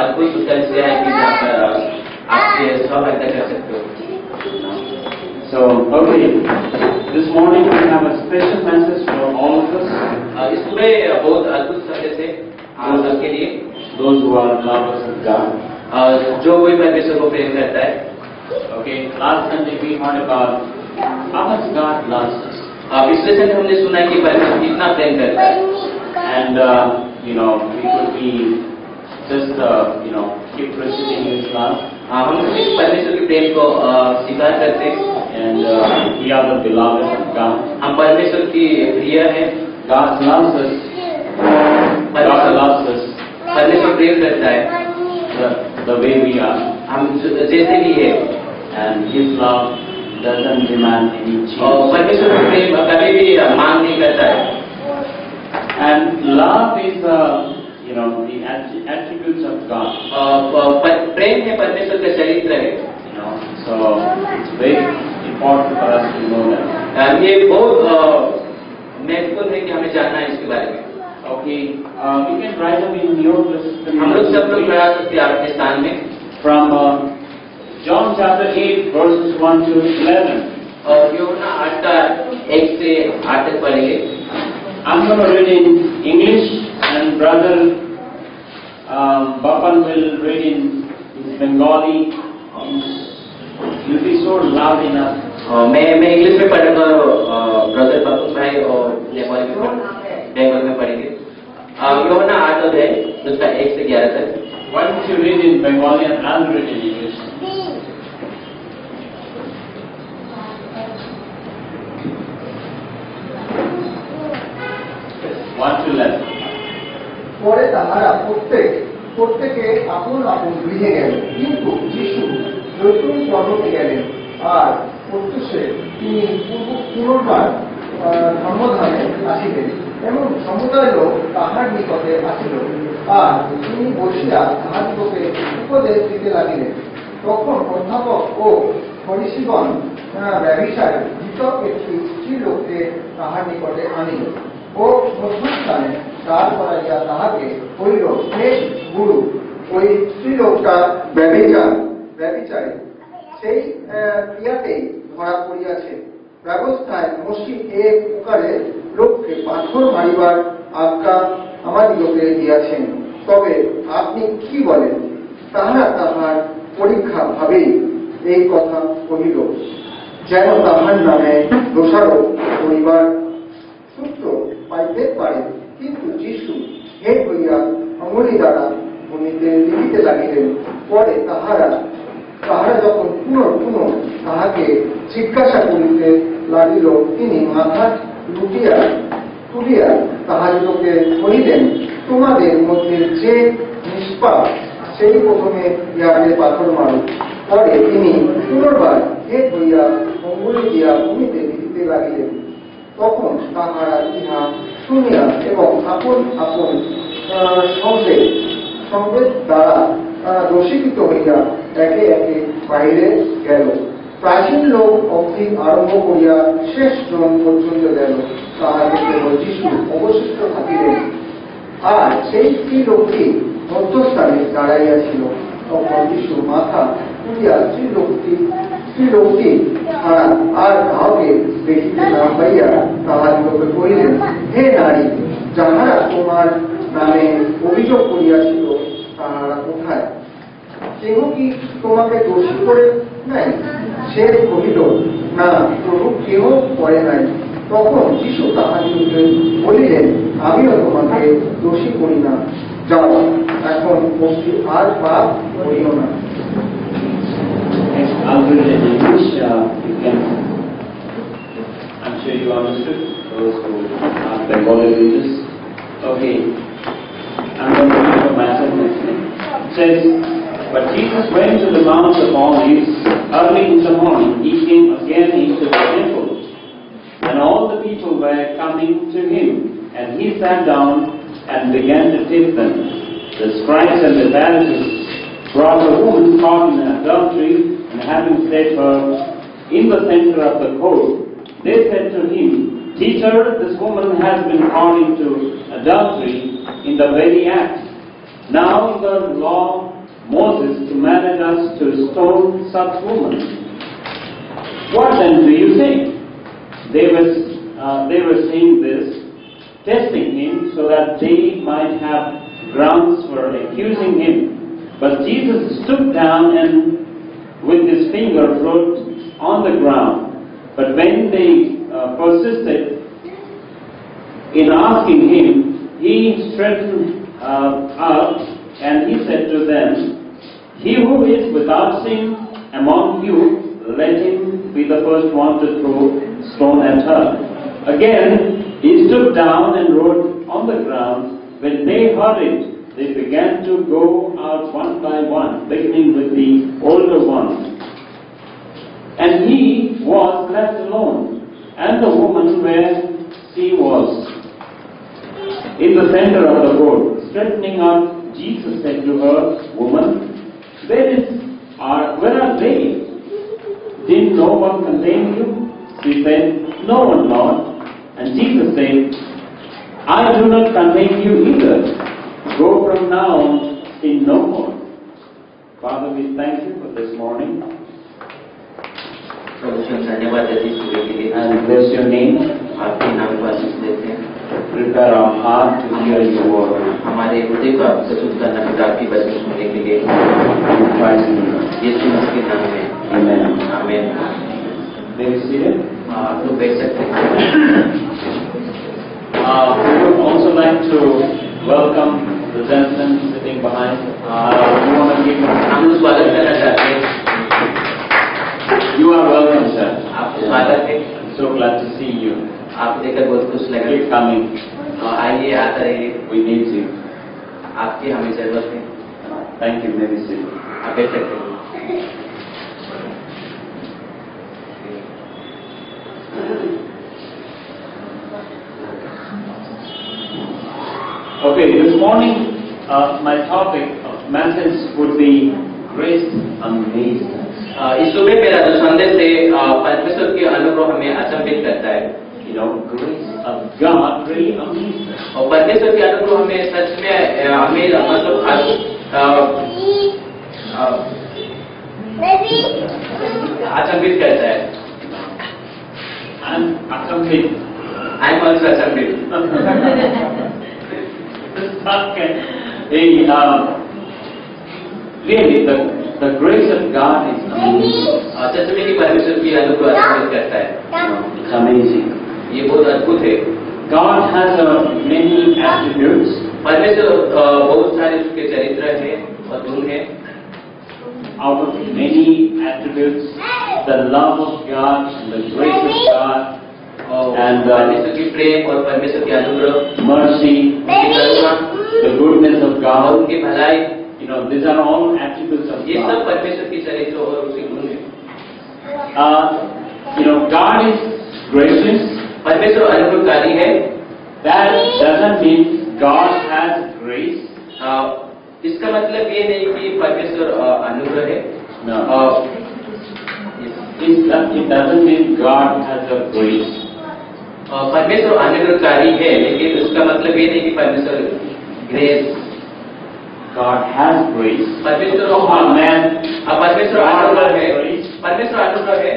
अद्भुत उत्तर से है कि जहाँ पर आपके सहायता कर सकते हो। So, okay, this morning we have a special message for all of us. इस सुबह बहुत अद्भुत संदेश है आप सबके लिए, Those who are lovers of God. जो कोई परमेश्वर को प्रेम करता है। Okay, last Sunday we heard about how much God loves us. पिछले संडे हमने सुना है कि परमेश्वर कितना प्रेम करता है। And we could be just keep receiving His love. हम इस परमेश्वर के प्रेम को स्वीकार करते हैं। And we are the beloved of God. हम परमेश्वर की प्रिय हैं। God loves us. God loves us. परमेश्वर प्रेम करता है the way we are. हम जैसे भी है। And His love doesn't demand any change. और परमेश्वर का प्रेम कभी भी मांग नहीं करता है। And love is the attributes of God. प्रेम है परमेश्वर का चरित्र है। So it's very important for us to know that. ये बहुत महत्वपूर्ण है कि हमें जानना है इसके बारे में। Okay, we can write them in your list. हम लोग सब लोग पढ़ा सकते हैं अपने स्थान में। From John chapter 8 verses 1 to 11. और यूहन्ना 8 का 1 से 8 तक पढ़ेंगे। I'm going to read in English and brother Bapan will read in Bengali. You'll be so loud enough. मैं इंग्लिश में पढ़ूंगा और ब्रदर बपुन भाई और नेपाली में बंगाल में पढ़ेंगे। यूहन्ना 8 अध्याय उसका 1 से 11 तक। Why don't you read in Bengali and I'll read in English? পরে তাহারা প্রত্যেকে আপন আপন গৃহে গেলেন, কিন্তু যিশু নতুন পর্বতে গেলেন, আর প্রত্যুষে তিনি পুনর্বার ধর্মধামে আসিলেন, এবং সমুদায় লোক তাহার নিকটে আসিল, আর তিনি বসিয়া তাহাদিগকে উপদেশ দিতে লাগিলেন। তখন অধ্যাপক ও ফরিসীগণ ব্যভিচারে ধৃত একটি স্ত্রীলোককে তাহার নিকটে আনিল ও মধ্যস্থানে দাঁড় করাইয়া তাহাকে কহিল, হে গুরু, ওই স্ত্রীলোকটা ব্যভিচারী, সেই ক্রিয়াতেই ধরা পড়িয়াছে। ব্যবস্থায় মসি এক প্রকারে লোককে পাথর মারিবার আজ্ঞা আমাদিগকে দিয়াছেন, তবে আপনি কি বলেন? তাহারা তাহার পরীক্ষা ভাবেই এই কথা কহিল, যেন তাহার নামে দোষারোপ করিবার সূত্র পাইতে পারে। কিন্তু যিশু হেট হইয়া আঙুলি দ্বারা ভূমিতে লিখিতে লাগিলেন। পরে তাহারা যখন পুনঃ তাহাকে জিজ্ঞাসা করিতে লাগিল, তিনি মাথা তুলিয়া তাহাদিগকে কহিলেন, তোমাদের মধ্যে যে নিষ্পাপ সেই প্রথমে ইহাকে পাথর মারো। পরে তিনি পুনর্বার হেট হইয়া অঙ্গুলি দিয়া ভূমিতে লিখিতে লাগিলেন। তখন তাহারা ইহা শুনিয়া এবং আপন আপন সংবেদ দ্বারা দোষীকৃত হইয়া একে একে বাহিরে গেল। প্রাচীন লোক অবধি আরম্ভ করিয়া শেষ জন পর্যন্ত গেল। তাহাকে কেবল যিশু অবশিষ্ট থাকিলেন, আর সেই স্ত্রী লোকটি মধ্যস্থানে দাঁড়াইয়াছিল। তখন যিশু মাথা তুলিয়া স্ত্রী লোকটি আর কাহাকে দেখিতে না পাইয়া তাহাদিগকে কহিলেন, হে নারী, যাহারা তোমার নামে অভিযোগ করিয়াছিল তাহারা কোথায়? কেহ কি তোমাকে দোষী করে নাই? সে কহিল, না প্রভু, কেহ করে নাই। তখন যিশু তাহাদিগকে বলিলেন, আমিও তোমাকে দোষী করি না, যাও, এখন আর পাপ করিও না। I'll read it in English. I'm sure you understood, those who are Bengali readers. Okay, I'm going to read from Matthew next. It says, but Jesus went to the Mount of Olives. Early in the morning he came again into the temple, and all the people were coming to him, and he sat down and began to teach them. The scribes and the Pharisees brought a woman caught in adultery, and having set her in the center of the court, they said to him, Teacher, this woman has been caught into adultery in the very act. Now the law Moses commanded us to stone such women. What then do you think? They were saying this, testing him so that they might have grounds for accusing him. But Jesus stooped down and with his finger wrote on the ground. But when they persisted in asking him, he straightened up and he said to them, "He who is without sin among you, let him be the first one to throw stone at her." Again, he stooped down and wrote on the ground. When they heard it, they began to go out one by one, beginning with the older one. And he was left alone, and the woman where she was in the center of the road. Straightening up, Jesus said to her, "Woman, where are they? Did no one condemn you?" She said, "No one, Lord." And Jesus said, "I do not condemn you either. Go from now on, sin no more." Father, we thank you for this morning. धन्यवाद देते हैं सुबह के लिए And bless your name. आपके नाम को आशीष देते हैं Prepare our heart to hear your word. हमारे हृदय को आप प्रस्तुत करना है आपकी वचन सुनने के लिए In Christ's name. यीशु मसीह के नाम में Amen. आमीन May we see it? आप लोग बैठ सकते हैं We would also like to welcome the gentleman sitting behind. We want to give हम लोग स्वागत करना चाहते हैं you are welcome, sir. आपको स्वागत है I'm so glad to see you. आपको देखकर बहुत खुश लगा Keep coming. आइए आता रहिए We need you. आपकी हमें जरूरत है Thank you. May we sit. आप बैठ सकते हैं Okay, this morning my topic of message would be grace amazing. इस सुबह मेरा जो संदेश है परमेश्वर के अनुभव हमें अचंभित करता है You know, grace of God really amazes us. और परमेश्वर के अनुभव हमें सच में हमें मतलब अचंभित करता है I'm accompanied. I am also अचंभित Okay. Really, the grace of God is amazing. सच में कि परमेश्वर की अनुभव अचंभित करता है It's amazing. ये बहुत अद्भुत है God has many attributes. परमेश्वर बहुत सारे उसके चरित्र है और गुण है Out of many attributes, the love of God and the grace of God and परमेश्वर की प्रेम और परमेश्वर की अनुग्रह mercy, उनकी करुणा the goodness of और God. उनकी भलाई You know, these are all attributes of ये सब God. परमेश्वर की चरित्र और उसके गुण है You know, God is gracious. परमेश्वर अनुग्रहकारी है That doesn't mean God has grace. इसका मतलब ये नहीं कि परमेश्वर अनुग्रह है No. It doesn't mean God has a grace. परमेश्वर अनुग्रहकारी है लेकिन उसका मतलब ये नहीं कि परमेश्वर ग्रेस God has grace. परमेश्वर Amen. परमेश्वर अनुग्रह है परमेश्वर अनुग्रह है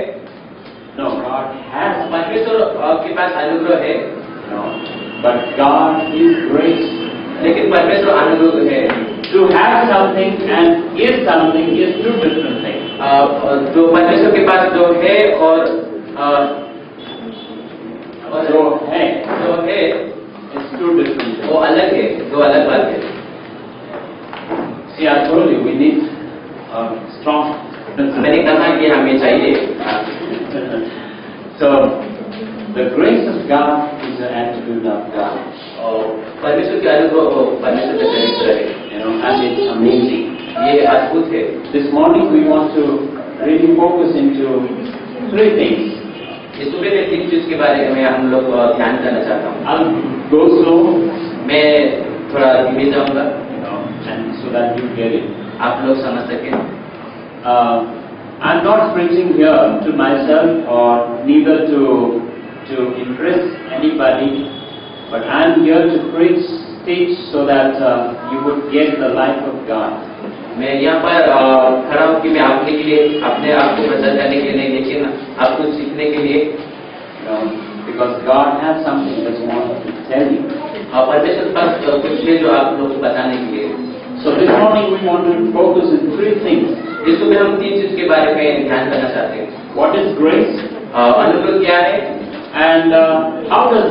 No, God has. परमेश्वर के पास अनुग्रह है No, but God is grace. लेकिन परमेश्वर अनुग्रह है To have something and is something is two different things. जो परमेश्वर के पास जो है और जो है is two different things. वो अलग है दो अलग बात है See, I told you we need strong. मैंने कहा कि हमें चाहिए So, the grace of God is an attribute of God. और परमेश्वर के अनुग्रह परमेश्वर का चरित्र है You know, and it's amazing. ये अद्भुत है This morning we want to really focus into three things. इस सुबह में तीन चीज के बारे में हम लोग ध्यान करना चाहता हूँ I'll go slow, मैं थोड़ा धीमे जाऊंगा you know, and so that you get it. आप लोग समझ सकें I'm not preaching here to myself or neither to impress anybody, but I'm here to preach teach so that you would get the life of God. मैं यहाँ पर खड़ा हूँ कि मैं आपके लिए अपने आप को प्रचार करने के लिए नहीं, लेकिन आपको सीखने के लिए, Because God has something that He wants to tell you. परमेश्वर के पास कुछ है जो आप लोगों को बताने के लिए। So this morning we want to focus on three things. इस सुबह हम 3 चीज के बारे में ध्यान करना चाहते हैं। What is grace? अनुग्रह क्या है? And how does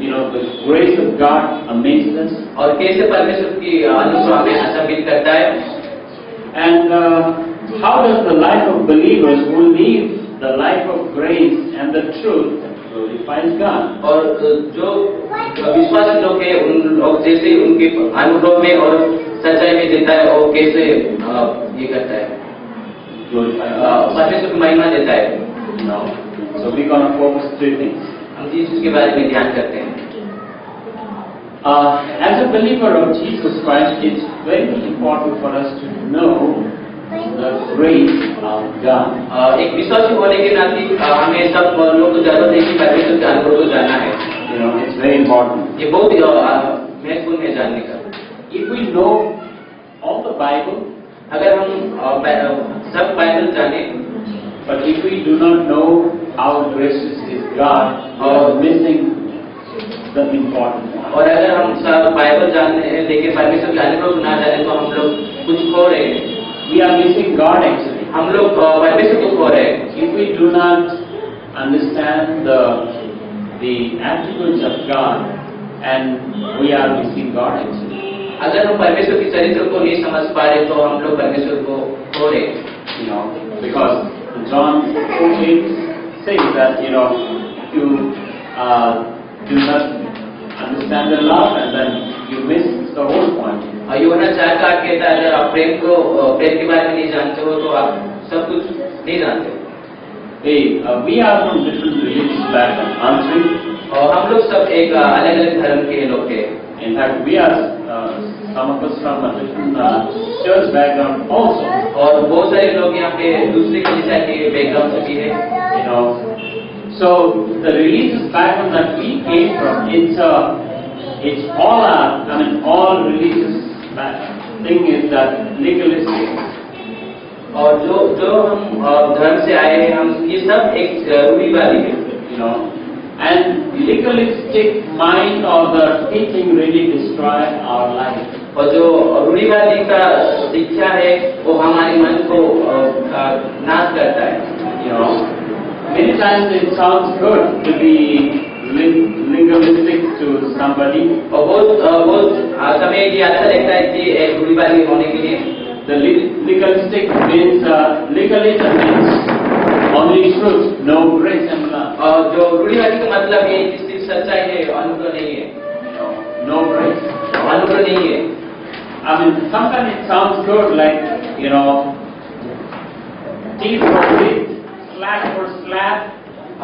the grace of God amaze us? और कैसे परमेश्वर की अनुग्रह हमें अचंभित करता है? And how does the life of believers who live the life of grace and the truth glorifies God? और जो विश्वासी लोग हैं, उन लोग जैसे उनके अनुभव में और सच्चाई में देता है, और कैसे ये करता है, परमेश्वर की महिमा देता है। So we're going to focus three things. हम 3 चीज के बारे में ध्यान करते हैं। As a believer of Jesus Christ, it's very important for us to know the grace of God. एक विश्वासी होने के नाते हमें सब लोग को जरूरत है कि परमेश्वर के अनुभव को जानना है। It's very important. ये बहुत महत्वपूर्ण है जानने का। If we know all the Bible, अगर हम सब बाइबल जाने, but if we do not know how gracious is God, we are missing the important one. और अगर हम सब बाइबल जानते हैं लेकिन परमेश्वर के अनुभव को ना जाने, तो हम लोग कुछ खो रहे हैं। We are missing God actually. हम लोग परमेश्वर को खो रहे हैं। If we do not understand the attributes of God, and we are missing God actually. अगर हम परमेश्वर के चरित्र को नहीं समझ पा रहे, तो हम लोग परमेश्वर को खो रहे हैं। Because John 4:8 says that if you do not understand the love, and then you miss the whole point. यूहन्ना 4:8 कहता है, अगर आप प्रेम के बारे में नहीं जानते हो, तो आप सब कुछ नहीं जानते हो। We are from different religious backgrounds, aren't we? और हम लोग सब एक अलग अलग धर्म के लोग हैं। In fact, we are some of us from a different church background also. और बहुत सारे लोग यहाँ पे दूसरे कलीसिया के बैकग्राउंड से भी है। So the religious background that we came from, it's all religious thing is that legalistic. और जो हम धर्म से आए हैं, हम ये सब एक रूढ़िवादी है। And legalistic mind or the teaching really destroy our life. और जो रूढ़िवादी का शिक्षा है, वो हमारे मन को नाश करता है। Many times it sounds good to be legalistic to somebody. और बहुत समय ये अच्छा लगता है कि एक रूढ़िवादी होने के लिए। The legalistic means legalism means only truth, no grace and love. और जो रूढ़िवादी का मतलब है कि सिर्फ सच्चाई है, अनुग्रह नहीं है। No grace. अनुग्रह नहीं है। I mean, sometimes it sounds good, like teeth for teeth, slap for slap,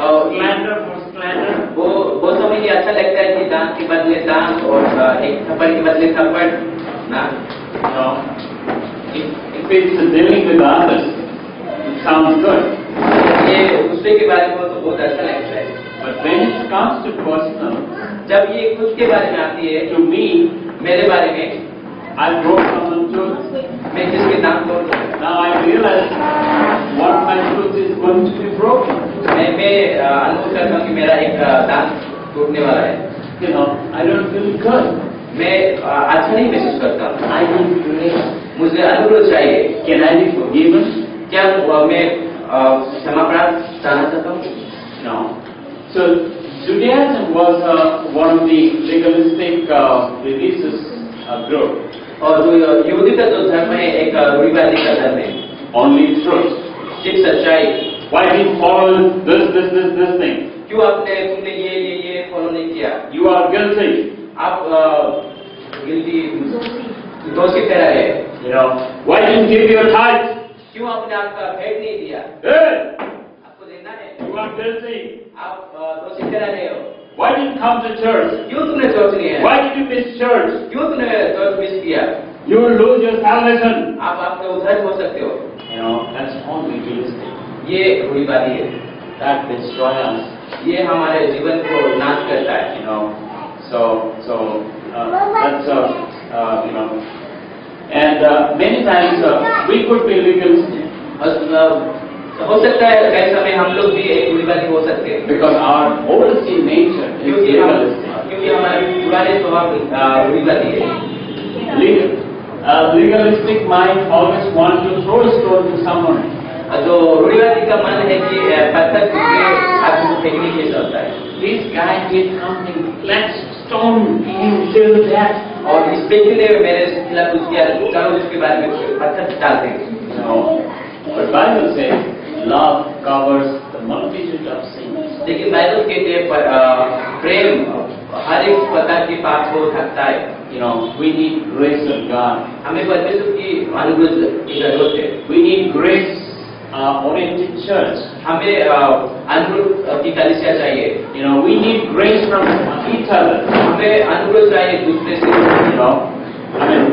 slander for slander. वो समय ये अच्छा लगता है कि दांत के बदले दांत और एक थप्पड़ के बदले थप्पड़ ना। If it's dealing with others, it sounds good. ये दूसरे के बारे में तो बहुत अच्छा लगता है। But when it comes to personal, जब ये खुद के बारे में आती है, to me, मेरे बारे में, I broke someone's tooth. मैं किसके दांत तोड़ दूँगा? Now I realize what my tooth is going to be broken. मैं अनुभव करता हूँ कि मेरा एक दांत टूटने वाला है। I don't feel good. मैं अच्छा नहीं महसूस करता। I need grace. मुझे अनुग्रह चाहिए। Can I be forgiven? क्या मैं क्षमा प्राप्त चाहना चाहता हूँ? No. So Judaism was one of the legalistic religious group. और जो यहूदी का जो धर्म है, एक रूढ़िवादी का धर्म है। Only truth. सिर्फ सच्चाई। Why did you follow this thing? क्यों तुमने ये फॉलो नहीं किया? You are guilty. आप गिल्टी दोषी ठहरा है। Why didn't you give your tithe? क्यों आपने आपका भेंट नहीं दिया? Hey! आपको देना है। You are guilty. आप दोषी ठहरा रहे हो। Why didn't you come to church? क्यों तुमने चर्च नहीं है? Why did you miss church? क्यों तुमने चर्च मिस किया? You will lose your salvation. आप आपके उद्धार हो सकते हो। That's all legalistic. ये रूढ़िवादी है। That destroys us. ये हमारे जीवन को नाश करता है। So you know, and many times we could be legalistic. हो सकता है कई समय हम लोग भी एक रूढ़िवादी हो सकते हैं, Because our old sin nature is legalistic. क्योंकि हमारे पुराने स्वभाव रूढ़िवादी है. Legalistic mind always wants to throw a stone to someone. जो रूढ़िवादी का मन है कि पत्थर के आदमी को फेंकने के लिए चलता है. This guy did something, let's stone him till death. और इस व्यक्ति ने मेरे खिलाफ कुछ किया, चलो उसके बारे में पत्थर डाल देंगे. No, but Bible says love covers the multitude of sins. लेकिन बाइबल कहते हैं प्रेम हर एक प्रकार के पाप को ढकता है. You know, we need grace of God. हमें परमेश्वर की अनुग्रह की जरूरत है. We need grace oriented church. हमें अनुग्रह की कलीसिया चाहिए. You know, we need grace from each other. हमें अनुग्रह चाहिए दूसरे से. You know, I mean,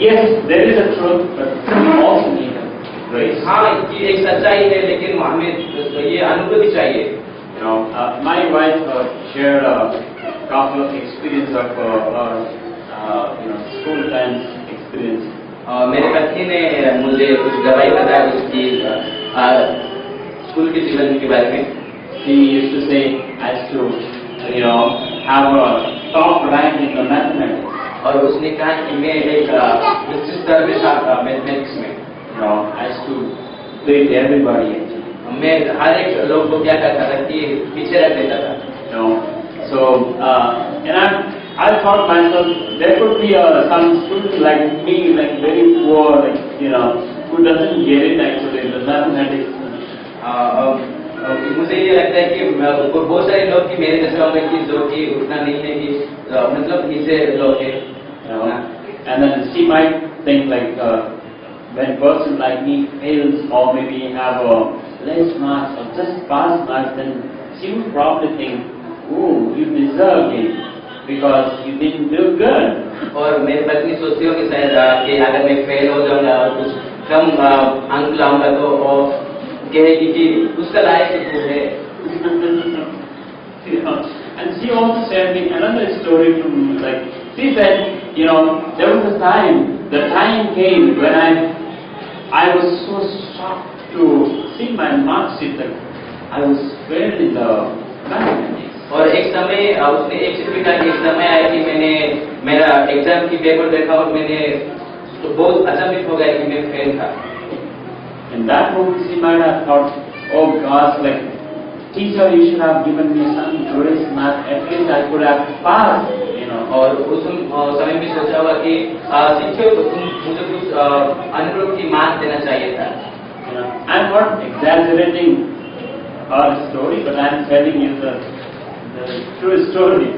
yes, there is a truth, but we also need grace. हाँ, ये एक सच्चाई है, लेकिन हमें ये अनुग्रह भी चाहिए. You know, my wife shared a couple of experience of you know, school times experience. मेरे पत्नी ने मुझे कुछ गवाही बताया उसकी स्कूल के जीवन के बारे में. She used to say, I used to, you know, have a top rank in the mathematics. और उसने कहा कि मैं एक निश्चित स्तर में था मैथमेटिक्स में. You know, I used to beat everybody actually. मैं हर एक लोग को क्या करता था कि पीछे रख देता था. You know, so and I thought myself there could be some students like me, like very poor, like, you know, who doesn't get it actually the mathematics. मुझे ये लगता है कि बहुत सारे लोग कि मेरे जैसे होंगे कि जो कि उतना नहीं है कि मतलब नीचे लोग हैं. And then she might think like when a person like me fails or maybe have a less marks or just pass marks, then she would probably think, oh, you deserve it because you didn't do good. और मेरी पत्नी सोचती हो कि शायद कि अगर मैं फेल हो जाऊंगा और कुछ कम अंक लाऊंगा तो वो कहेगी कि उसका लायक तो है. You know, and she also shared me another story from, like, she said, you know, there was a time, the time came when I was so shocked to see my mark sheet that I was failed in the mathematics. और एक समय उसने एक चीज भी कहा कि एक समय आया कि मैंने मेरा एग्जाम की पेपर देखा और मैंने तो बहुत अचंभित हो गया कि मैं फेल था. In that moment she might have thought, oh gosh, like, teacher, you should have given me some grace math, at least I could have passed, you know. और उस समय में सोचा होगा कि शिक्षक तुम मुझे कुछ अनुग्रह की मान देना चाहिए था. You know, I'm not exaggerating her story, but I'm telling you the true story.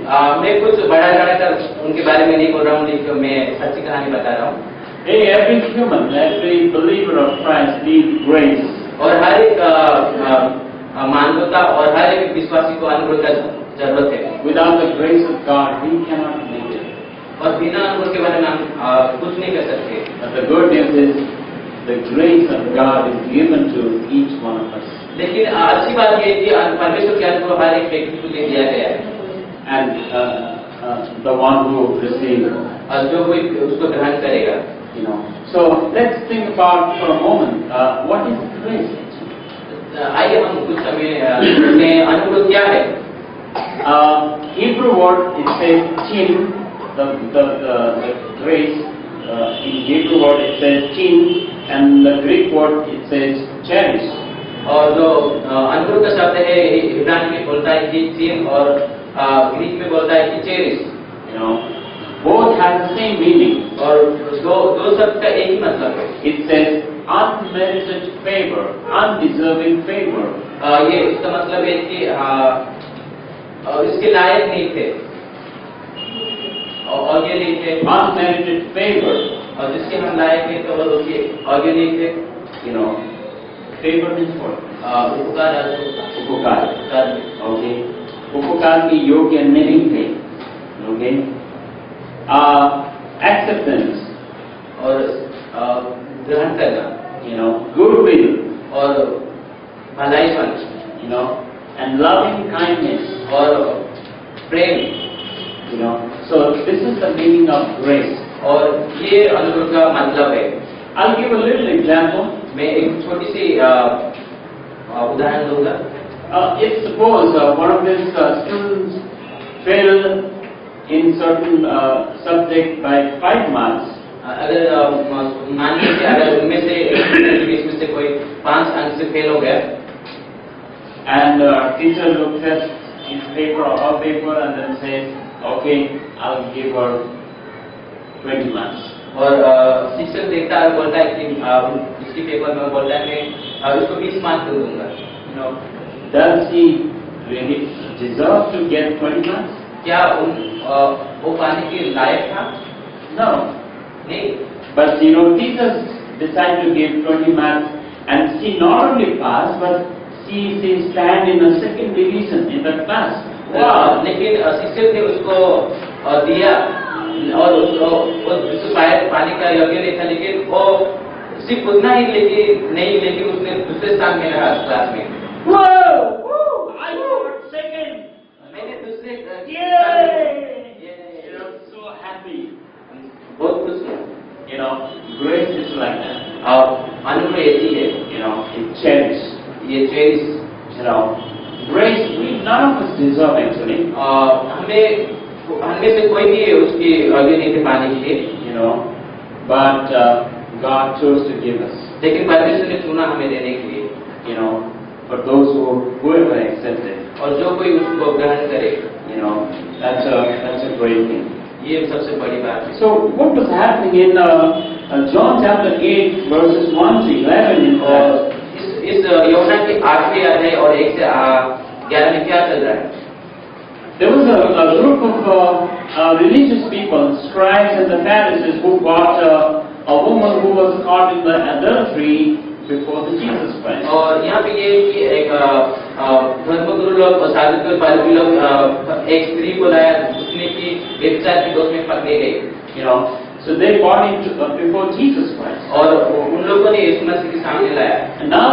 मैं कुछ बड़ा कर उनके बारे में नहीं बोल रहा हूँ, लेकिन मैं सच्ची कहानी बता रहा हूँ. Hey, every human, every believer of Christ needs grace. और हर एक मानवता और हर एक विश्वासी को अनुग्रह का जरूरत है. Without the grace of God, we cannot make it. और बिना अनुग्रह के बारे में हम कुछ नहीं कर सकते. But the good news is, the grace of God is given to each one of us. लेकिन अच्छी बात ये है कि परमेश्वर के अनुग्रह हर एक व्यक्ति को दिया गया है. And the one who receives, और जो कोई उसको ग्रहण करेगा. you know. So let's think about for a moment, what is grace? आइए हम कुछ समय अनुग्रह क्या है. Hebrew word, it says chin, the grace, in Hebrew word it says chin, and the Greek word it says charis. और जो अनुग्रह का शब्द है इब्रानी में बोलता है कि चिन और ग्रीक में बोलता है कि cherries. You know, both have the same meaning. और दो शब्द का एक ही मतलब है. It says unmerited favor, undeserving favor. ये इसका मतलब है कि इसके लायक नहीं थे और ये नहीं थे. Unmerited favor. और जिसके हम लायक नहीं थे और उसके और ये नहीं थे. You know, favor means what? उपकार. Okay. उपकार की योग्य नहीं थे. Okay. Acceptance. और ग्रहण करना. You know, goodwill. और भलाईपन. You know, and loving kindness. और प्रेम. You know, So this is the meaning of grace. और ये अनुग्रह का मतलब है। I'll give a little example. मैं एक छोटी सी उदाहरण दूंगा। If suppose one of these students failed in certain subject by 5 marks, अगर मान लीजिए अगर उनमें से इसमें से कोई 5 अंक से फेल हो गया, and teacher looks at his paper and then says, okay, I'll give her 20 marks. और शिक्षक देखता है और बोलता है कि इसकी पेपर में बोलता है मैं उसको 20 मार्क्स दे दूंगा। You know, does he really deserve to get 20 marks? क्या वो पाने के लायक था? No. नहीं। But you know, teachers decide to give 20 marks, and she not only passed, but she stand in a second division in the class. Wow. लेकिन शिक्षक ने उसको दिया और उसको पाने का योग्य नहीं था, लेकिन वो सिर्फ उतना ही लेकिन उसने दूसरे स्थान में रहा क्लास में। I got second. मैंने दूसरे So happy. बहुत खुश हूँ। You know, grace is like that. अनुग्रह ऐसी है, You know, it cherish. ये cherish, You know, grace we none of us deserve actually. हमें से कोई भी उसकी योग्य नहीं थे पाने के लिए, You know, but God chose to give us. लेकिन परमेश्वर ने चुना हमें देने के लिए। You know, for those whoever accepts it. और जो कोई उसको ग्रहण करे, You know, that's a great thing. ये सबसे बड़ी बात है। So what was happening in John chapter 8 verses 1 to 11 in इस यूहन्ना के 8वें अध्याय और 1 से 11 में क्या चल रहा है? There was a group of religious people, scribes and the Pharisees, who got a woman who was caught in the adultery before the Jesus Christ. और यहाँ पे ये कि एक धर्मगुरु लोग और साधु पारसी लोग एक स्त्री को लाया जिसने की व्यभिचार के दोष में पकड़े गए। You know, so they brought him before Jesus Christ. और उन लोगों ने यीशु मसीह के सामने लाया। And now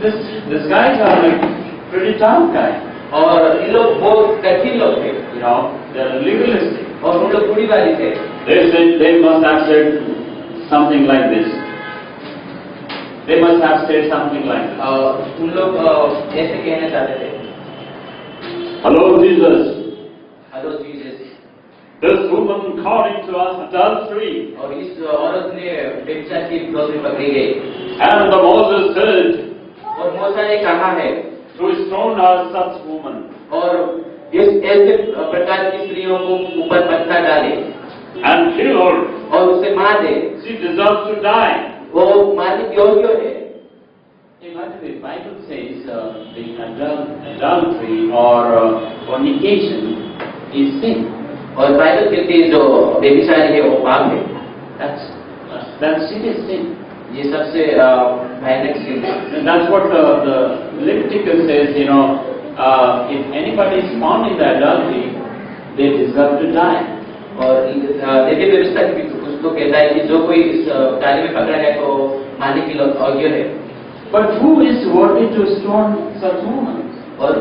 this guys are like pretty tough guy. और इन लोग बहुत कठिन लोग थे। You know, they're legalistic. और उन लोग रूढ़िवादी थे। They must have said something like this. They must have said something like this. उन लोग ऐसे कहना चाहते थे। Hello Jesus. Hello Jesus. This woman caught into us adultery. और इस औरत ने व्यभिचार के दोष में पकड़ी गई। And the Moses said, और मूसा ने कहा है to stone her such woman. और इस ऐसे प्रकार की स्त्रियों को ऊपर पत्थर डाले And kill her. और उसे मार दे। She deserves to die. वो मारने की योग्य है। The Bible says the adultery or fornication is sin. और बाइबल कहती है जो व्यभिचारी है वो पाप है। That's serious sin. ये सबसे भयानक sin है। And that's what the Leviticus says. You know, if anybody is found in the adultery, they deserve to die. और देखिए व्यवस्था भी उसको कहता है कि जो कोई इस कार्य में पकड़ा है तो मारने के योग्य है। But who is worthy to stone such woman? और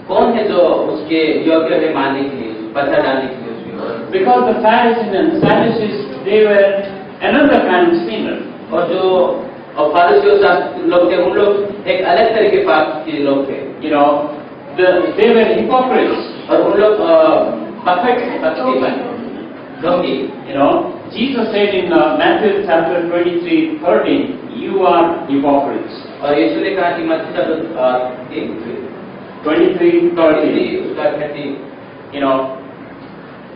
कौन है जो उसके योग्य है मारने के लिए, पत्थर डालने के लिए उसके? Because the Pharisees and Sadducees, they were another kind of sinner. और जो फारसी और लोग थे उन लोग एक अलग तरह के पाप के लोग थे। You know, they were hypocrites. और उन लोग पक्षी बने। You know, Jesus said in Matthew chapter 23:13, you are hypocrites. और यीशु ने कहा कि मत्ती चैप्टर 23:30, उसका 30, you know,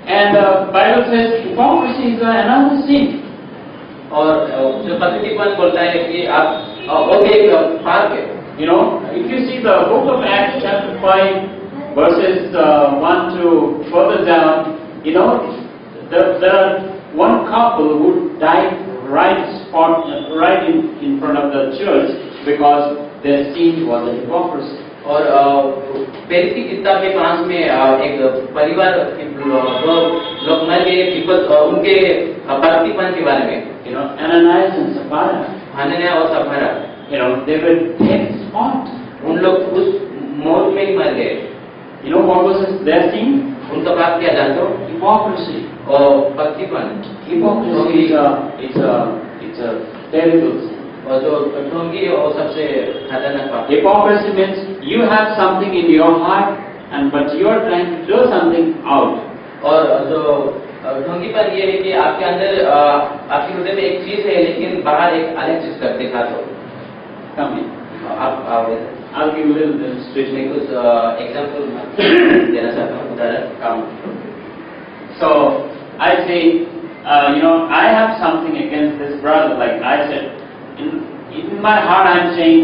and Bible says hypocrisy is another sin. और जो पक्षीपन बोलता है कि आप वो भी एक पाप है। You know, if you see the book of Acts chapter 5 verses 1 to further down, you know, there are one couple who died right in front of the church because their sin was a hypocrisy. और पहली की किताब में 5 में एक परिवार दो लोग मर गए उनके पक्षीपन के बारे में। You know, Ananias and Sapphira. हनन्याह और सफरा, You know, they were dead spot. उन लोग उस मौत में ही मर गए। You know what was their sin? उनका पाप क्या जानते हो? Hypocrisy. और पक्कीपन Hypocrisy is a terrible sin. और जो ढोंगी वो सबसे खतरनाक पाप है। Hypocrisy means you have something in your heart, but you are trying to do something out. और जो ढोंगीपन ये है कि आपके अंदर आपके हृदय में एक चीज है लेकिन बाहर एक अलग चीज कर दिखा दो। Come in. आप I'll give you a little illustration. मैं कुछ एग्जाम्पल देना चाहता हूँ, उदाहरण। Come. So I say, I have something against this brother. Like I said, in my heart I'm saying,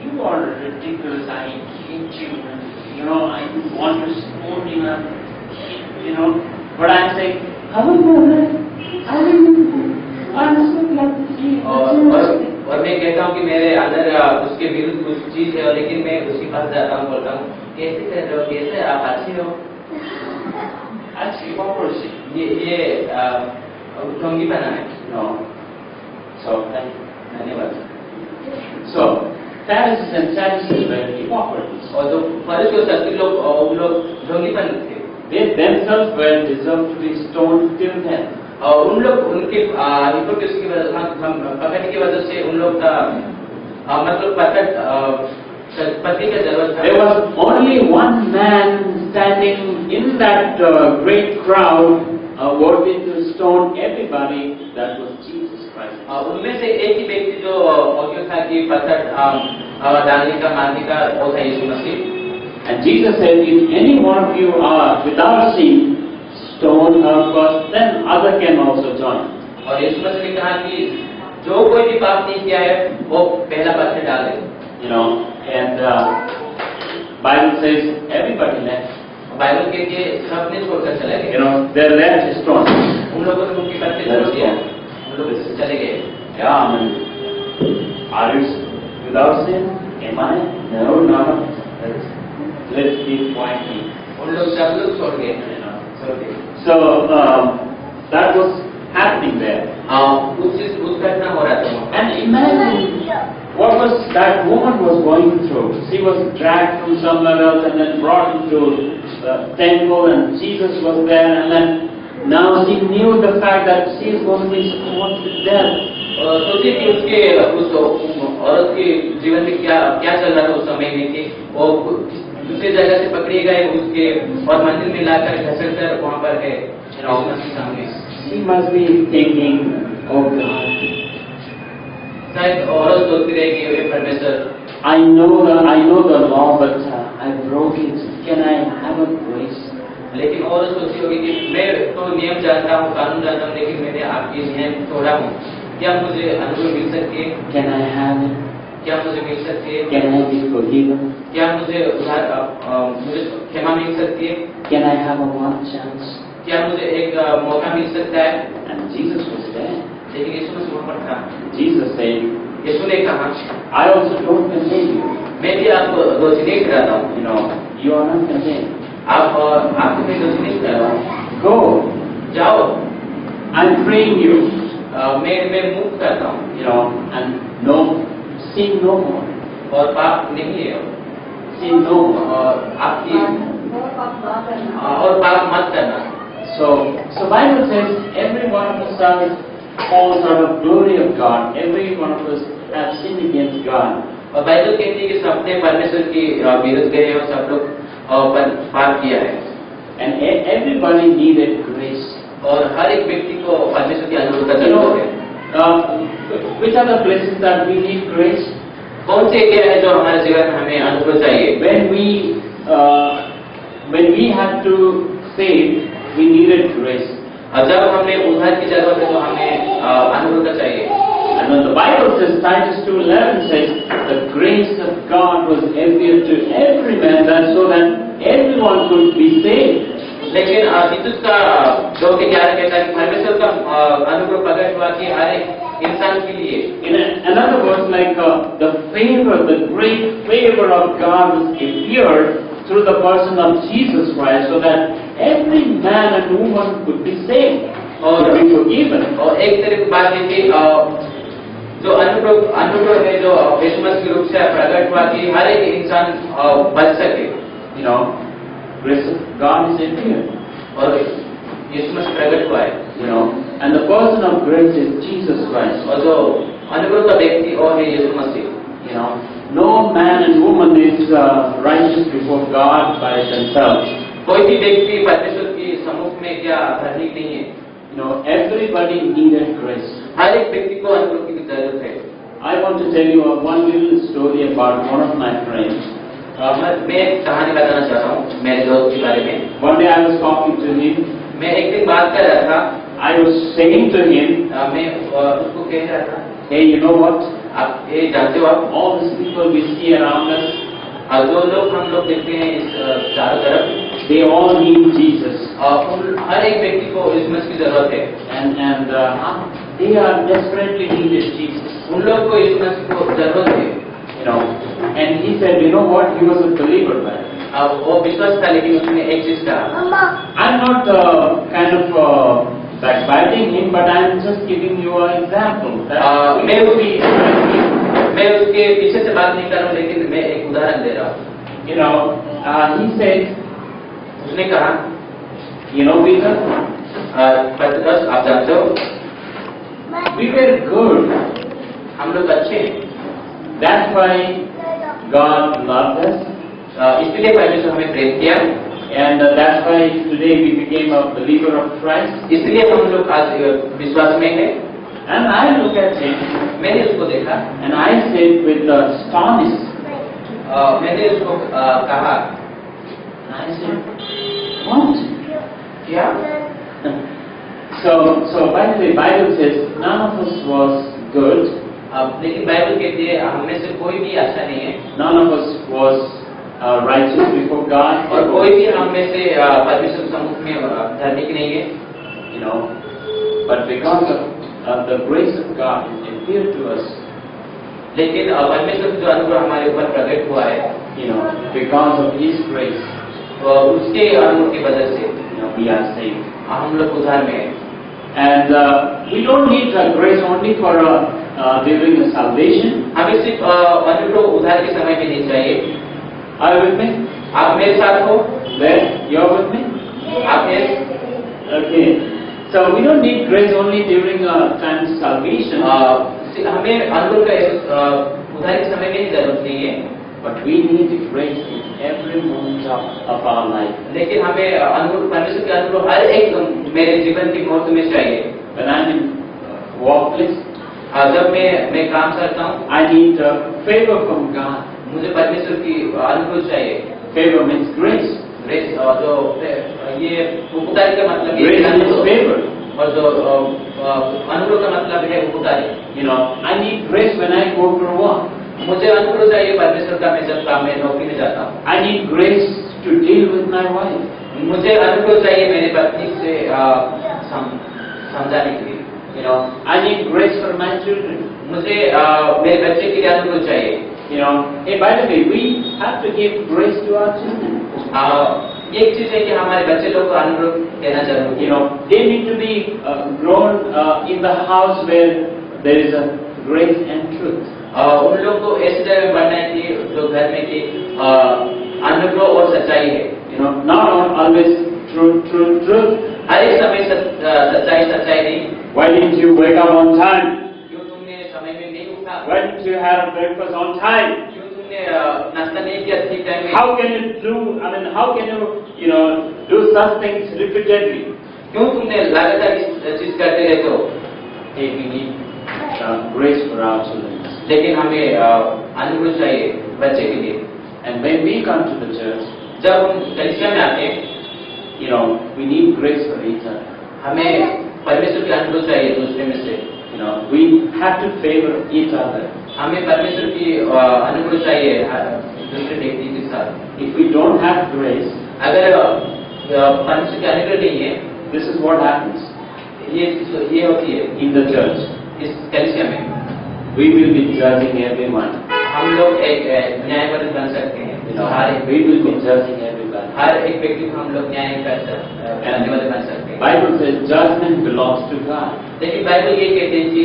you are ridiculous. I hate you. I want to stone you. But I'm saying, hello brother, I'm so glad to see you. और मैं कहता हूँ कि मेरे अंदर उसके विरुद्ध कुछ चीज है, लेकिन मैं उसके पास जाता हूँ, बोलता हूँ कैसे कर रहे हो, कैसे आप अच्छे हो। That's hypocrisy. ये ढोंगीपना है। No. So धन्यवाद। So Pharisees and Sadducees were hypocrites. और जो फरीसी और सदूसी लोग उन लोग ढोंगीपन थे। They themselves were deserved to be stoned till death. और उन लोग उनके हिपोक्रेसी की वजह पकड़ने की वजह से उन लोग का मतलब पति का जरूरत था। There was only one man standing in that great crowd, worthy to stone everybody. That was Jesus Christ. उनमें से एक ही व्यक्ति जो मौजूद था कि पत्थर डालने का मारने का वो था यीशु मसीह। And Jesus said, if any one of you are without sin, stone her first, then other can also join. और यीशु मसीह ने कहा कि जो कोई भी पाप नहीं किया है वो पहला पत्थर डाले। And Bible says everybody left. Bible के सबने छोड़कर चले गए। They left stone. उन लोगों ने उनकी पत्थर छोड़ दिया, उन लोग चले गए। Yeah, I mean, are you without sin? Am I? No, not. Let's be quietly. उन लोग सब लोग छोड़ गए। So that was happening there. उस घटना हो रहा था। And imagine what was that woman was going through. She was dragged from somewhere else and then brought into the temple, and Jesus was there, and then now she knew the fact that she is going to be stoned to death. सोचिए कि उसके उस औरत के जीवन में क्या चल रहा था उस समय में कि वो दूसरी जगह से पकड़ी गए उसके और मंदिर में लाकर घसट कर वहाँ पर है सामने। She must be thinking, oh God. शायद औरत सोचती रहेगी ये परमेश्वर। I know the law, but I broke it. Can I have a grace? लेकिन औरत सोचती होगी कि मैं तो नियम जानता हूँ, कानून जानता हूँ, लेकिन मैंने आपके नियम तोड़ा हूँ। क्या मुझे अनुग्रह मिल सकती है? Can I have it? क्या मुझे मिल सकती है? Can I be forgiven? क्या मुझे क्षमा मिल सकती है? Can I have a one chance? क्या मुझे एक मौका मिल सकता है? And Jesus was there. लेकिन यीशु मसीह वहाँ पर था। Jesus said, यीशु ने कहा, I also don't condemn you. मैं भी आपको दोषी नहीं ठहराता हूँ। You are not condemned. आपको मैं दोषी नहीं ठहरा हूँ। Go. जाओ। I'm freeing you. मैं मुक्त करता हूँ। And no, sin no more. और पाप नहीं है। Sin no more. और आपकी और पाप मत करना। So Bible says every one of us falls short of glory of God. Every one of us has sinned against God. और बाइबल कहती है कि सबने परमेश्वर की विरुद्ध गए और सब लोग पाप किया है। And everybody needed grace. और हर एक व्यक्ति को परमेश्वर की अनुग्रह की जरूरत है। Which are the places that we need grace? कौन से एरिया है जो हमारे जीवन में हमें अनुग्रह चाहिए? When we had to save, we needed grace. जब हमें उद्धार की जरूरत है तो हमें अनुग्रह चाहिए। And when the Bible says, Titus 2:11 says, the grace of God was revealed to every man, so that everyone could be saved. लेकिन तीतुस का 2:11 कहता है कि परमेश्वर का अनुग्रह प्रकट हुआ कि हर एक इंसान के लिए। In another words, like the favor, the great favor of God was appeared through the person of Jesus Christ, so that every man and woman could be saved or be forgiven. और एक तरह की बात है कि जो अनुग्रह है जो यीशु मसीह के रूप से प्रकट हुआ कि हर एक इंसान बच सके। Grace of God is appeared. और यीशु मसीह प्रकट हुआ है, you know, and the person of grace is Jesus Christ. और जो अनुग्रह का व्यक्ति और है यीशु मसीह। You know, no man and woman is righteous before God by themselves. कोई भी व्यक्ति परमेश्वर की सम्मुख में क्या धार्मिक नहीं है। You know, everybody needed grace. हर एक व्यक्ति को अनुग्रह की जरूरत है। I want to tell you one little story about one of my friends. मैं एक कहानी बताना चाहता हूँ मेरे दोस्त के बारे में। One day I was talking to him. मैं एक दिन बात कर रहा था, I was saying to him, मैं उसको कह रहा था, hey, you know what? आप ये जानते हो, आप All these people we see around us, जो लोग हम लोग देखते हैं इस चारों तरफ, they all need Jesus. हर एक व्यक्ति को यीशु मसीह की जरूरत है, And they are desperately needed Jesus. उन लोग को यीशु मसीह को जरूरत है। You know, and he said, you know what? He was a believer, man. अब वो विश्वास था, लेकिन उसने एक चीज कहा, I'm not kind of backbiting him, but I'm just giving you an example. मैं उसके पीछे से बात नहीं कर रहा हूँ, लेकिन मैं एक उदाहरण दे रहा हूँ। You know, he said, उसने कहा, you know, Peter, पतरस, आप जानते हो, we were good. हम लोग अच्छे हैं, That's why God loved us. इसलिए परमेश्वर हमें प्रेम किया, And that's why today we became a believer of Christ. इसलिए हम लोग आज विश्वास में हैं। And I look at him, मैंने उसको देखा, and I said with astonishment, मैंने उसको कहा, I said, what? क्या? So by the way, Bible says none of us was good. लेकिन बाइबल कहती है हम में से कोई भी अच्छा नहीं है, None of us was righteous before God. और कोई भी हम में से परमेश्वर के सम्मुख में धार्मिक नहीं है। You know, but because of the grace of God appeared to us, लेकिन परमेश्वर का जो अनुग्रह हमारे ऊपर प्रकट हुआ है, you know, because of His grace, उसके अनुग्रह की वजह से you know, we are saved. हम लोग उद्धार में हैं। And we don't need grace only for during the salvation. हमें सिर्फ अनुग्रह उद्धार के समय में नहीं चाहिए। Are you with me? आप मेरे साथ हो? There, you're with me? आप हैं? Okay. So we don't need grace only during time of salvation. हमें अनुग्रह का उद्धार के समय में ही जरूरत नहीं है, But we need grace in every moment of our life. लेकिन हमें अनुग्रह, परमेश्वर का अनुग्रह हर एक मेरे जीवन की मुहूर्त में चाहिए। When I'm in workplace, जब मैं काम करता हूँ, I need favor from God. मुझे परमेश्वर की अनुग्रह चाहिए। Favor means grace. ग्रेस, जो ये उपकारी का मतलब Grace means favor. और जो अनुग्रह का मतलब है उपकारी। You know, I need grace when I go for work. मुझे अनुग्रह चाहिए परमेश्वर का, मैं जब काम में नौकरी में जाता हूँ। I need grace to deal with my wife. मुझे अनुग्रह चाहिए मेरी पत्नी से समझाने के लिए। You know, I need grace for my children. मुझे मेरे बच्चे के लिए अनुग्रह चाहिए। You know, hey, by the way, we have to give grace to our children. एक चीज है कि हमारे बच्चे लोग को अनुग्रह देना जरूरी है। You know, they need to be grown in the house where there is a grace and truth. उन लोग को ऐसी जगह में बढ़ना है कि जो घर में कि अनुग्रह और सच्चाई है। You know, not always truth. हर एक समय सच्चाई नहीं। Why didn't you wake up on time? क्यों तुमने समय में नहीं उठा? Why didn't you have breakfast on time? क्यों तुमने नाश्ता नहीं किया ठीक टाइम में? How can you do? I mean, how can you know, do such things repeatedly? क्यों तुमने लगातार इस चीज करते रहते हो? Hey, we need grace for our children. लेकिन हमें अनुग्रह चाहिए बच्चे के लिए। And when we come to the church, जब हम कलीसिया में आते हैं, you know, we need grace for each other. हमें परमेश्वर की अनुग्रह चाहिए दूसरे में से। You know, we have to favor each other. हमें परमेश्वर की अनुग्रह चाहिए दूसरे व्यक्ति के साथ। If we don't have grace, अगर परमेश्वर की अनुग्रह नहीं है, this is what happens ये होती है in the church. इस कलीसिया में We will be judging everyone. हम लोग एक न्यायवादी बन सकते हैं। You know, we will be judging everybody. हर एक व्यक्ति को हम लोग करने वाले बन सकते हैं। Bible says judgment belongs to God. लेकिन बाइबल ये कहते हैं कि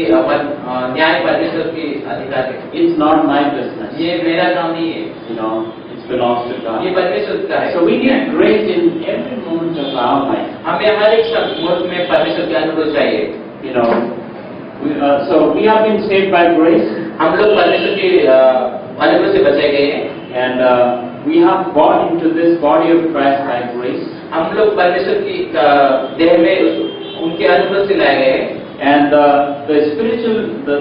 न्याय परमेश्वर की अधिकार है। It's not my business. ये मेरा काम नहीं है। You know, it's belongs to ये God. परमेश्वर का है। So we need grace in every moment of our life. हमें हर एक मोड़ में परमेश्वर के अनुभव चाहिए। You know, so we have been saved by grace, हम लोग परमेश्वर के अनुभव से बचाए गए हैं। and we have bought into this body of Christ by grace. हम लोग परमेश्वर की देह में उनके अनुभव से लाए गए हैं। And the spiritual, the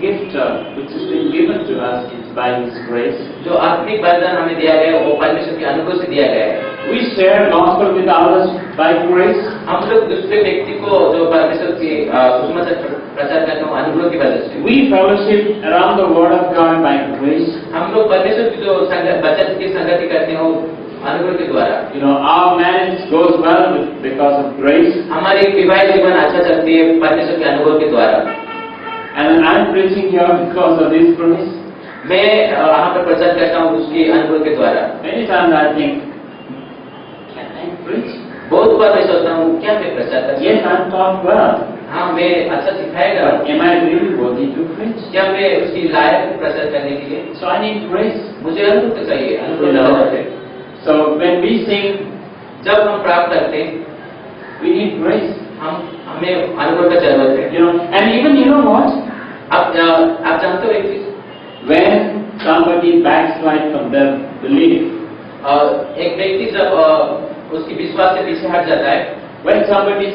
gift which has been given to us is by His grace. जो आत्मिक वरदान हमें दिया गया है वो परमेश्वर के अनुभव से दिया गया है। We share gospel with others by grace. हम लोग दूसरे व्यक्ति को जो परमेश्वर की सुसमाचार प्रचार करते हैं अनुभव की वजह से। We fellowship around the Word of God by grace. हम लोग परमेश्वर की जो वचन की संगति करते हैं वो अनुभव के द्वारा। You know, our marriage goes well because of grace. हमारी विवाहित जीवन अच्छा चलती है परमेश्वर के अनुभव के द्वारा। And I'm preaching here because of His grace. मैं यहाँ पर प्रचार करता हूँ उसके अनुभव के द्वारा। Many times I think, can I preach? बहुत बार मैं सोचता हूँ क्या मैं प्रचार कर? Yes, I'm taught well. हाँ मैं अच्छा सिखाएगा। But am I really worthy to preach? क्या मैं उसकी लायक हूँ प्रचार करने के लिए? So I need grace. मुझे अनुभव तो चाहिए। You अनुभव know, जरूरत है। so when we sing, जब हम प्राप्त करते हैं we need grace. हमें अनुभव का जरूरत है। You know, and even you know what? आप जानते हो एक चीज, When somebody backslide from their belief, एक व्यक्ति जब उसकी विश्वास से पीछे हट जाता है, when somebody,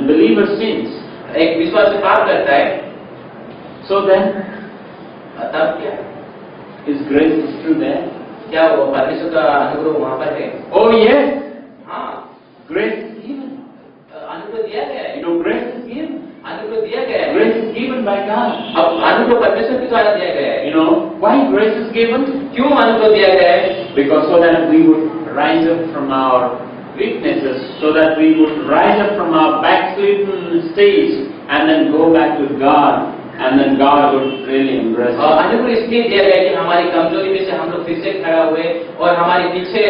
believer sins, एक विश्वास से पाप करता है, so then तब क्या? His grace is still there. क्या वो परमेश्वर का अनुभव वहाँ पर है? Oh yes, हाँ, grace is given. अनुभव दिया गया है। You know, grace is given. अनुभव दिया गया है। Grace is given by God. अब अनुभव परमेश्वर के द्वारा दिया गया है। You know, why grace is given? क्यों अनुभव दिया गया है? Because so that we would rise up from our weaknesses, so that we would rise up from our backslidden stage and then go back to God, and then God would really embrace us. अनुभव इसलिए दिया गया कि हमारी कमजोरी में से हम लोग फिर से खड़ा हुए और हमारे पीछे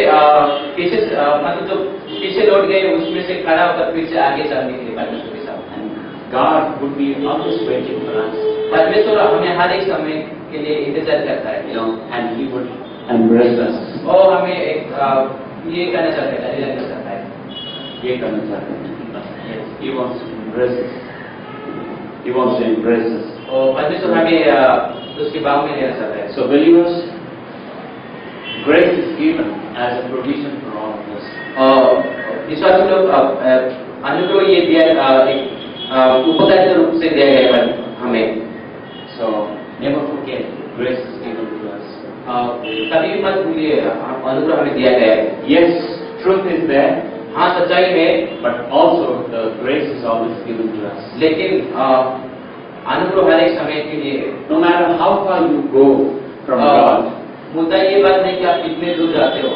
मतलब जो पीछे लौट गए उसमें से खड़ा होकर फिर से आगे चलने के लिए परमेश्वर के साथ। God would be always waiting for us. परमेश्वर हमें हर एक समय के लिए इंतजार करता है, You know, and He would embrace us. और हमें एक ये करना चाहता है, करना चाहता है। ये करना चाहते हैं। He wants to embrace us. He wants to embrace us. और परमेश्वर हमें उसके बाहों में लेना चाहता है। So believers, grace is given as a provision for all of us. और विश्वासी लोग अनुभव ये दिया एक उपकार के रूप से दिया गया है हमें। So never forget, grace is given to us. कभी भी मत भूलिए अनुभव हमें दिया गया है। Yes, truth is there, हाँ सच्चाई है, but also the grace is always given to us. लेकिन अनुभव हर एक समय के लिए। No matter how far you go from God, मुद्दा ये बात नहीं कि आप कितने दूर जाते हो,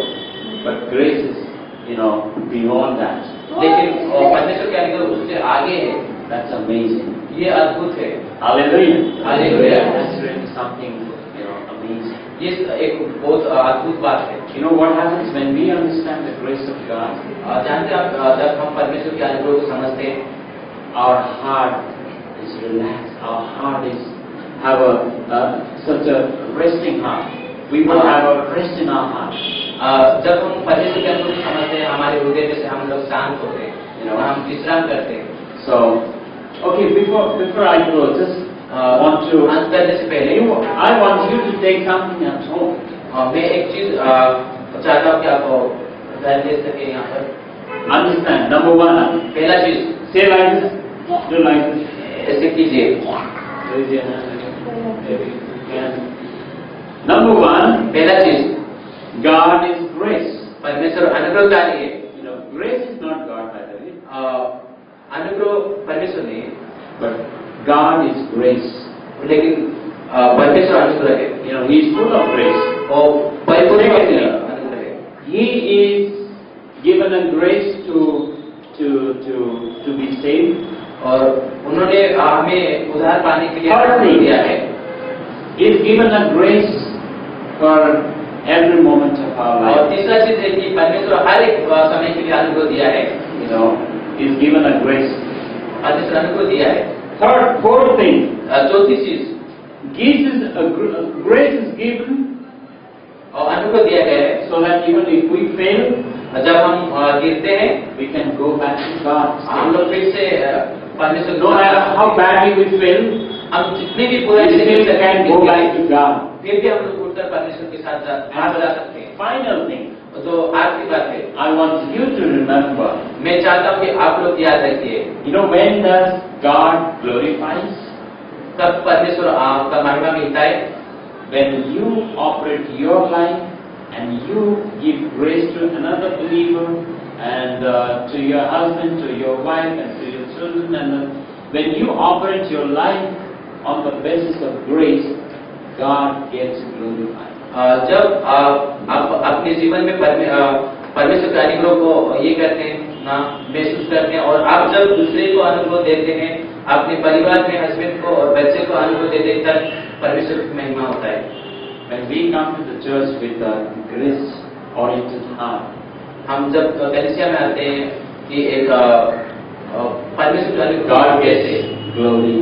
but grace is, beyond that. लेकिन परमेश्वर के अनुभव उससे आगे है। That's amazing. ये अद्भुत है। Hallelujah. Hallelujah. That's really something, amazing. ये एक बहुत अद्भुत बात है। You know what happens when we understand the grace of God? जानते हैं आप जब हम परमेश्वर के अनुभव को समझते हैं, Our heart is relaxed. Our heart is have such a resting heart. We will have a rest in our heart. जब हम परमेश्वर के अनुभव को समझते हैं हमारे हृदय में से हम लोग शांत होते हैं, हम विश्राम करते हैं। So, okay, before I go, just want to. अंत करने से पहले I want you to take something at home. मैं एक चीज चाहता हूँ कि आप घर ले सके यहाँ पर। Understand? Number one. पहला चीज, Say like this. Do like this. ऐसे कीजिए। Raise your hand. Maybe you can. Number one. पहला चीज, God is grace. परमेश्वर अनुग्रह कार्य है। Grace is not God, by the way. अनुग्रह परमेश्वर नहीं, But God is grace. लेकिन परमेश्वर अनुग्रह है। He is full of grace. और परिपूर्ण अनुग्रह है। He is given a grace to be saved. और उन्होंने हमें उद्धार पाने के लिए Thirdly, दिया है। He is given a grace for every moment of our और life. तीसरा चीज है कि परमेश्वर हर एक समय के लिए अनुग्रह दिया है। He is given a grace. परमेश्वर अनुग्रह दिया है। Fourth thing, चौथी चीज, grace is given और अनुग्रह दिया गया है, so that even if we fail, जब हम गिरते हैं we can go back to God. हम लोग फिर से परमेश्वर No matter how badly we fail, हम जितने भी बुरे we से still can go back to God. फिर भी हम लोग उठकर परमेश्वर के साथ जा सकते हैं। Final thing, तो आखिरी बात है, I want you to remember, मैं चाहता हूँ कि आप लोग याद रखिए, you know, when does God glorifies? तब परमेश्वर आपका महिमा मिलता है When you operate your life and you give grace to another believer and to your husband, to your wife and to your children, and when you operate your life on the basis of grace, God gets glorified. जब आप अपने जीवन में परमेश्वर के अनुग्रह को ये करते हैं ना महसूस करते हैं, और आप जब दूसरे को अनुभव देते हैं, अपने परिवार में हस्बैंड को और बच्चे को अनुभव देते हैं, तब परमेश्वर की महिमा होता है। When we come to the church with a grace-oriented heart, हम जब कलीसिया में आते हैं कि एक परमेश्वर के अनुग्रह God कैसे gets glory.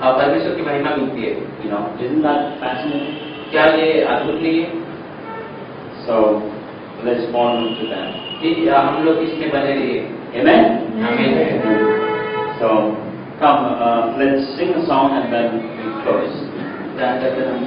परमेश्वर की महिमा मिलती है। You know, isn't that fascinating? क्या ये अद्भुत नहीं है? So let's fall into that. कि हम लोग इसमें बने रहिए। Amen. आमीन। So come, let's sing a song and then we close. ध्यान रखकर हम